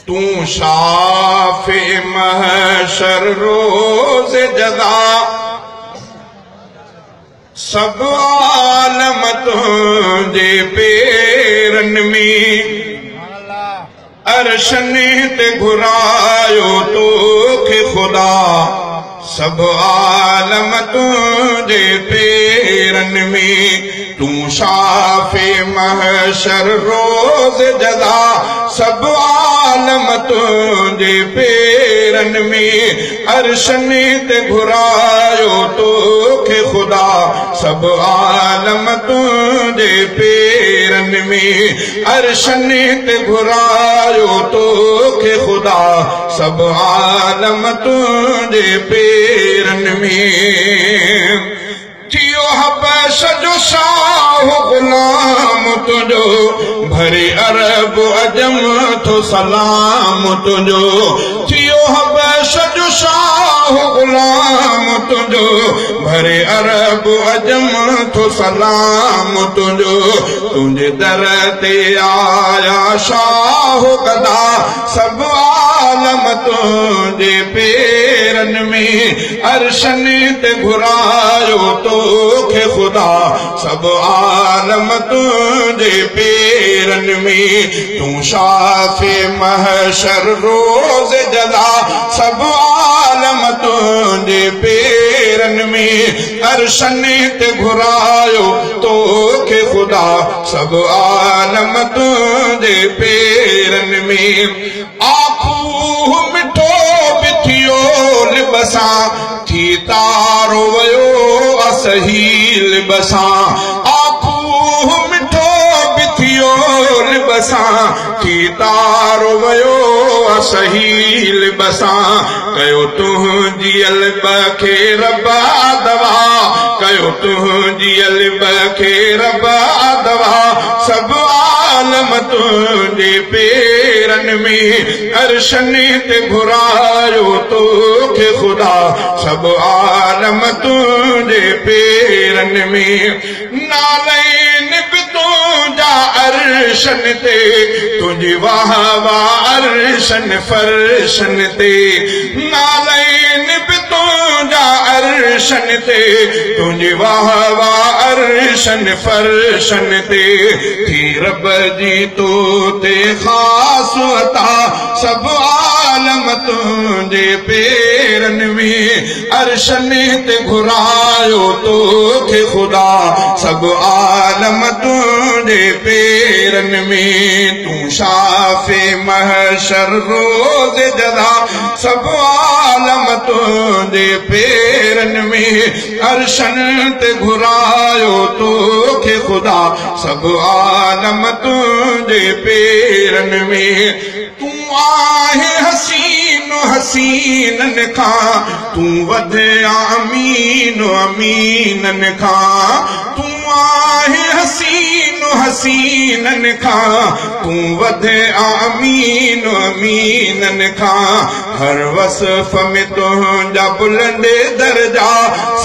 तू शाफे महशर रोज जदा सब आलम तुझे पेरन में अरशन ते घुरायो तोखे खुदा सब आलम तुझे पेरन में तू शाफे महशर रोज जदा सब आलम तुझे पेरन में अरशन ते घुरायो तोखे खुदा सब आलम तुझे पेरन में अरशन ते घुरायो तोखे खुदा सब आलम तुझे पेरन में थियो हबश जो शाह गुलाम तुझो भरे अरब अजम तो सलाम तुझो थियो हबश जो शाह गुलाम तुझो भरे अरब अजम तो सलाम तुझो तुझे दर ते आया शाह गदा सब आलम तुझे पेरन में अरशन ते घुरायो तोखे खुदा सब आलम तुझे पेरन में तू शाफे महशर रोज जदा सब आलम तुझे पेरन में अरशन ते घुरायो तोखे खुदा सब आलम तुझे पेरन में आखू मिठो बिथियो लिबसा थी तारो वयो असहील बसा आखू मिठो बिथियो लिबसा थी तारो वयो असहील बसा कयो तुझी अलब खे रबा दवा कयो तुझी अलब खे रबा दवा सब आलम तुझे पेरन में अरशन ते घुरायो तोखे खुदा सब आलम तुझे पेरन में नालैन भी तुझा अरशन ते तुझी वाह वाह अरशन फरशन ते नालैन भी तुझा अरशन ते तुझी वाह वाह अरशन फरशन ते थी रब जी तो ते खास अता सब आलम तुझे पेरन में अरशन ते घुरायो तोखे खुदा सब आलम तुझे पेरन में तू शाफे महशर रोज जदा सब आलम तुझे पेरन में अरशन ते घुरायो तोखे खुदा सब आलम तुझे पेरन में तू आहे हसीन हसीनन खां तू वधे अमीन अमीनन खां तू आहे हसीन हसीनन खां तू वधे अमीन अमीनन खां हर वसफ में तुझा बुलंद दर्जा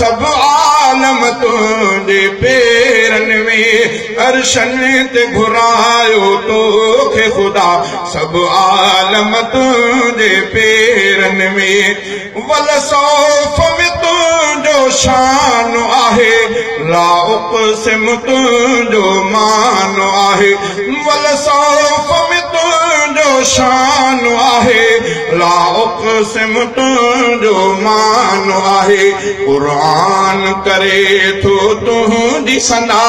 सब आलम तुझे पेरन में अरशन ते घुरायो तोखे खुदा सब आलम तुझे पेरन में वलसौफ में तुझो शान आहे ला उक़सिम तुझो मान आहे वलसौफ में तुझो शान आहे ला उक़सिम तुझो मान आहे क़ुरान करे थो तुझी सना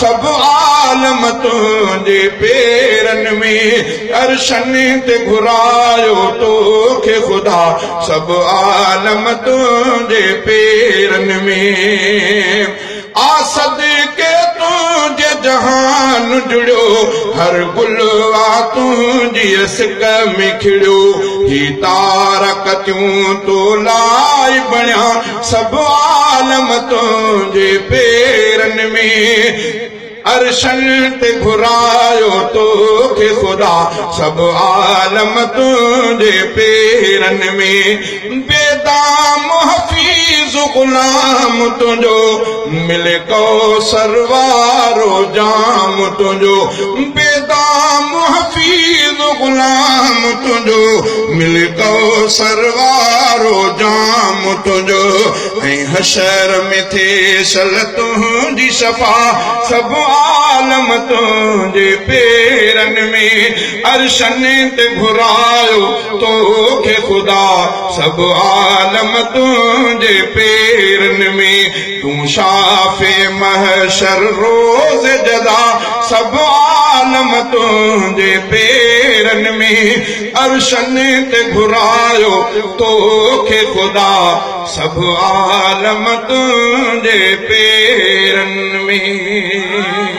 सब आलम तुझे पेरन में अरशन ते घुरायो तोखे खुदा सब आलम तुझे पेरन में आसद के तुझे जहान जुड़ो हर गुलवा तुझी सिक में खिड़ो ही तारकतियूं तो लाई बणिया सब आलम तुझे पेरन में अरशन ते घुरायो तोखे खुदा सब आलम तुझे पेरन में बेदाम हफीज गुलाम तुझो मिले कौसर वारो जाम तुझो बेदाम हफीज गुलाम तुझो मिल कौसर वारो जाम तुझो ऐं हशर में थे सल तुझी सफ़ा सब आलम तुझे पेरन में अरशन ते घुरायो तोखे खुदा सब आलम तुझे पेरन में तू शाफे महशर रोज जदा सब आलम तुझे पेरन में अरशन ते घुरायो तोखे खुदा सब आलम तुझे पेरन में।